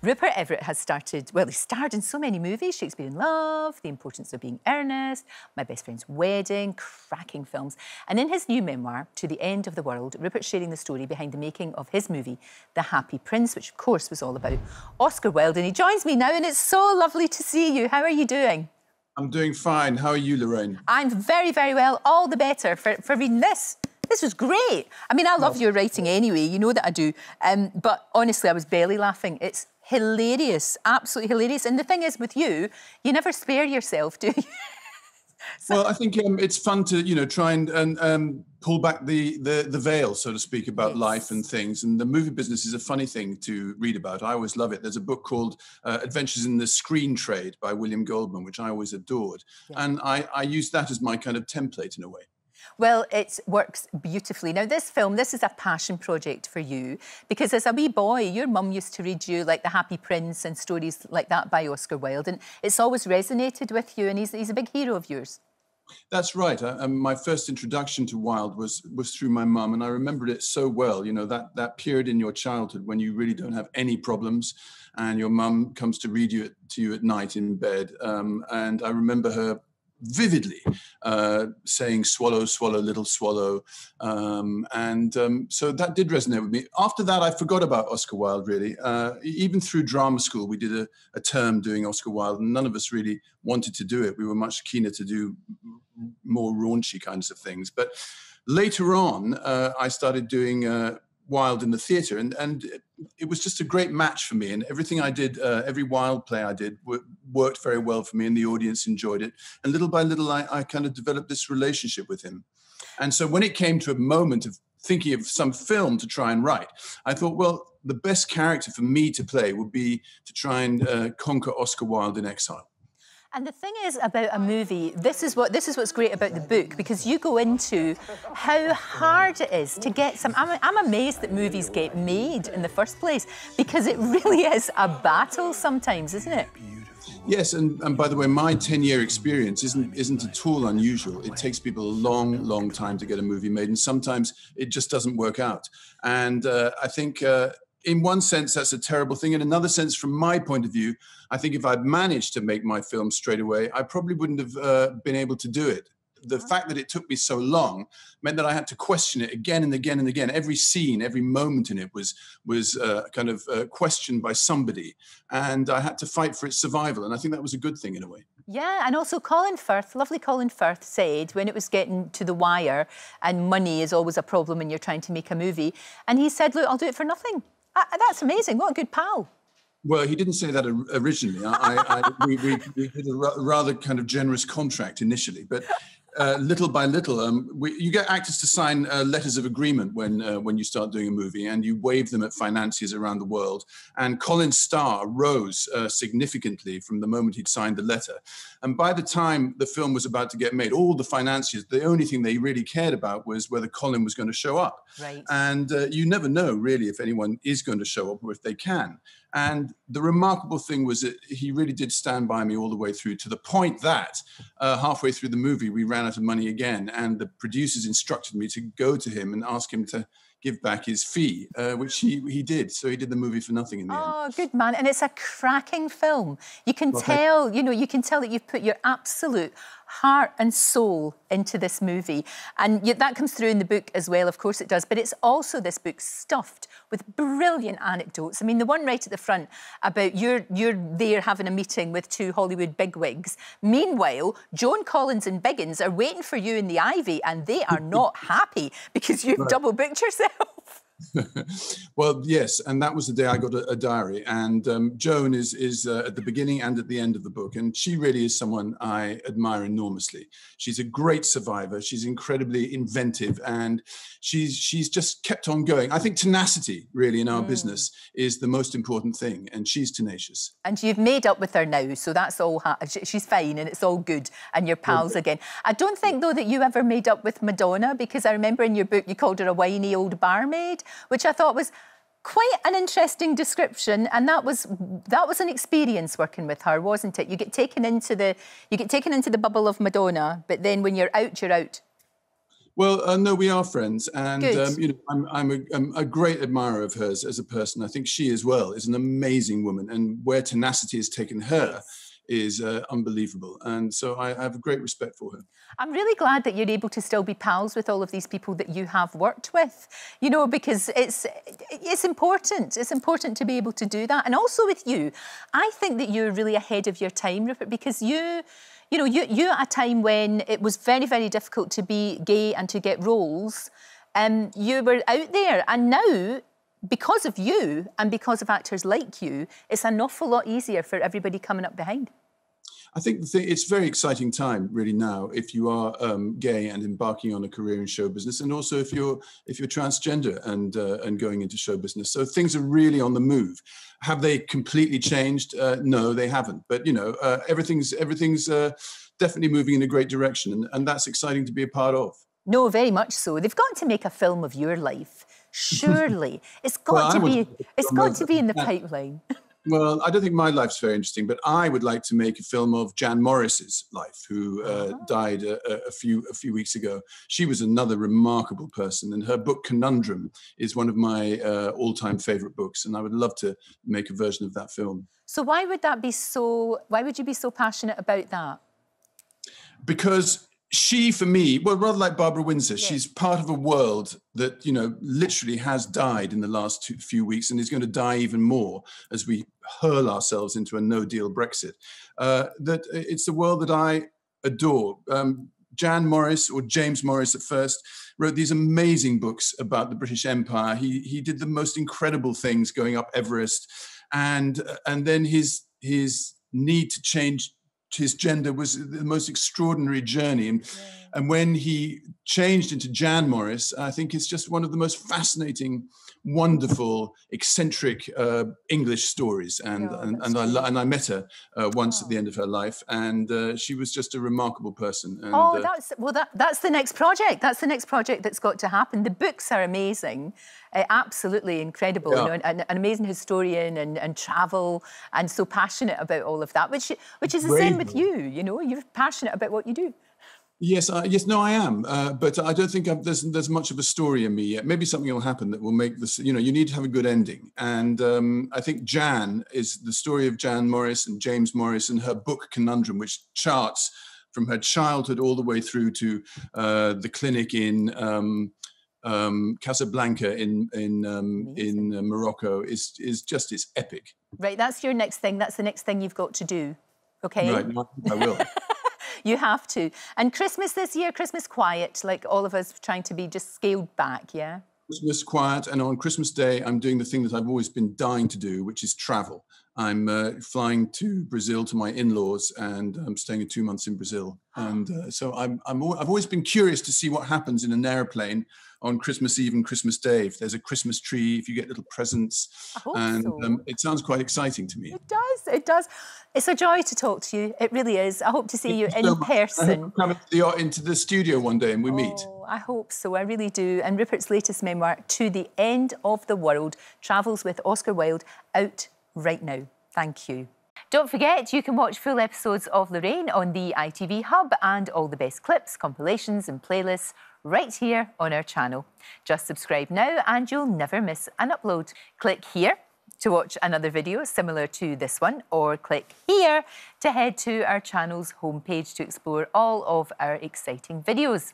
Rupert Everett has started, well, he starred in so many movies: Shakespeare in Love, The Importance of Being Earnest, My Best Friend's Wedding, cracking films. And in his new memoir, To the End of the World, Rupert's sharing the story behind the making of his movie, The Happy Prince, which of course was all about Oscar Wilde. And he joins me now, and it's so lovely to see you. How are you doing? I'm doing fine. How are you, Lorraine? I'm very, very well. All the better for reading this. This was great. I mean, I love your writing anyway. You know that I do. But honestly, I was barely laughing. It's hilarious, absolutely hilarious. And the thing is, with you, you never spare yourself, do you? Well, I think it's fun to, try and pull back the veil, so to speak, about life and things. And the movie business is a funny thing to read about. I always love it. There's a book called Adventures in the Screen Trade by William Goldman, which I always adored. Yeah. And I use that as my kind of template in a way. Well, it works beautifully. Now, this film, this is a passion project for you, because as a wee boy, your mum used to read you like The Happy Prince and stories like that by Oscar Wilde, and it's always resonated with you, and he's a big hero of yours. That's right. My first introduction to Wilde was through my mum, and I remembered it so well. You know, that period in your childhood when you really don't have any problems, and your mum comes to read to you at night in bed, and I remember her vividly saying, "Swallow, swallow, little swallow," so that did resonate with me. After that, I forgot about Oscar Wilde, really. Even through drama school, we did a term doing Oscar Wilde, and none of us really wanted to do it. We were much keener to do more raunchy kinds of things. But later on, I started doing Wilde in the theatre, and it was just a great match for me, and everything I did, every Wilde play I did worked very well for me, and the audience enjoyed it, and little by little I kind of developed this relationship with him. And so when it came to a moment of thinking of some film to try and write, I thought, well, the best character for me to play would be to try and conquer Oscar Wilde in exile. And the thing is about a movie, this is what's great about the book, because you go into how hard it is to get some. I'm amazed that movies get made in the first place, because it really is a battle sometimes, isn't it? Yes, and by the way, my 10-year experience isn't at all unusual. It takes people a long, long time to get a movie made, and sometimes it just doesn't work out. And I think in one sense, that's a terrible thing. In another sense, from my point of view, I think if I'd managed to make my film straight away, I probably wouldn't have been able to do it. The fact that it took me so long meant that I had to question it again and again and again. Every scene, every moment in it was kind of questioned by somebody, and I had to fight for its survival. And I think that was a good thing in a way. Yeah, and also Colin Firth, lovely Colin Firth, said when it was getting to the wire, and money is always a problem when you're trying to make a movie, and he said, "Look, I'll do it for nothing." That's amazing. What a good pal. Well, he didn't say that originally. We did a rather kind of generous contract initially, but little by little, you get actors to sign letters of agreement when you start doing a movie, and you waive them at financiers around the world. And Colin's star rose significantly from the moment he'd signed the letter. And by the time the film was about to get made, all the financiers, the only thing they really cared about was whether Colin was going to show up. Right. And you never know, really, if anyone is going to show up or if they can. And the remarkable thing was that he really did stand by me all the way through, to the point that halfway through the movie, we ran out of money again. And the producers instructed me to go to him and ask him to give back his fee, which he did. So he did the movie for nothing in the end. Oh, good man. And it's a cracking film. You can tell, you can tell that you've put your absolute heart and soul into this movie. And that comes through in the book as well, of course it does. But it's also, this book, stuffed with brilliant anecdotes. I mean, the one right at the front about you're there having a meeting with two Hollywood bigwigs. Meanwhile, Joan Collins and Biggins are waiting for you in the Ivy, and they are not happy because you've double booked yourself. Well, yes, and that was the day I got a diary, and Joan is at the beginning and at the end of the book, and she really is someone I admire enormously. She's a great survivor. She's incredibly inventive, and she's just kept on going. I think tenacity, really, in our business is the most important thing, and she's tenacious. And you've made up with her now, so that's all. She's fine, and it's all good, and you're pals again. I don't think, though, that you ever made up with Madonna, because I remember in your book you called her a whiny old barmaid, which I thought was quite an interesting description, and that was an experience working with her, wasn't it? You get taken into the bubble of Madonna, but then when you're out, you're out. Well, no, we are friends, and Good. you know, I'm a great admirer of hers as a person. I think she as well is an amazing woman, and where tenacity has taken her Yes. is unbelievable. And so I have a great respect for her. I'm really glad that you're able to still be pals with all of these people that you have worked with, you know, because it's important. It's important to be able to do that. And also with you, I think that you're really ahead of your time, Rupert, because you know, you at a time when it was very, very difficult to be gay and to get roles, you were out there. And now, because of you and because of actors like you, it's an awful lot easier for everybody coming up behind. I think it's a very exciting time, really, now, if you are gay and embarking on a career in show business, and also if you're transgender and going into show business. So things are really on the move. Have they completely changed? No, they haven't. But you know, everything's definitely moving in a great direction, and that's exciting to be a part of. No, very much so. They've got to make a film of your life. Surely, it's got Well, to be. It's got to be in the pipeline. Well, I don't think my life's very interesting, but I would like to make a film of Jan Morris's life, who died a few weeks ago. She was another remarkable person, and her book Conundrum is one of my all-time favorite books, and I would love to make a version of that film. So why would that be so? Why would you be so passionate about that? Because she, for me, well, rather like Barbara Windsor, she's part of a world that, you know, literally has died in the last few weeks and is going to die even more as we hurl ourselves into a no-deal Brexit. That it's the world that I adore. Jan Morris, or James Morris at first, wrote these amazing books about the British Empire. He did the most incredible things going up Everest, and then his need to change his gender was the most extraordinary journey. And when he changed into Jan Morris, I think it's just one of the most fascinating, wonderful, eccentric English stories. And I met her once at the end of her life, and she was just a remarkable person. And, that's the next project. That's the next project that's got to happen. The books are amazing, absolutely incredible. Yeah. You know, an amazing historian and travel, and so passionate about all of that, which is the same with you. You know, you're passionate about what you do. Yes, no, I am, but I don't think there's much of a story in me yet. Maybe something will happen that will make this. You know, you need to have a good ending, and I think Jan is the story of Jan Morris and James Morris and her book Conundrum, which charts from her childhood all the way through to the clinic in Casablanca in Morocco. It's epic. Right, that's your next thing. That's the next thing you've got to do. Okay. Right, I will. You have to. And Christmas this year, Christmas quiet, like all of us trying to be just scaled back, yeah? Christmas quiet, and on Christmas Day, I'm doing the thing that I've always been dying to do, which is travel. I'm flying to Brazil to my in-laws, and I'm staying 2 months in Brazil. And so I've always been curious to see what happens in an airplane on Christmas Eve and Christmas Day, if there's a Christmas tree, if you get little presents. I hope and so. It sounds quite exciting to me. It does, it does. It's a joy to talk to you. It really is. I hope to see you in person. I hope to come into the studio one day and we meet. I hope so, I really do. And Rupert's latest memoir, To the End of the World, travels with Oscar Wilde, out right now. Thank you. Don't forget, you can watch full episodes of Lorraine on the ITV Hub and all the best clips, compilations and playlists right here on our channel. Just subscribe now and you'll never miss an upload. Click here to watch another video similar to this one, or click here to head to our channel's homepage to explore all of our exciting videos.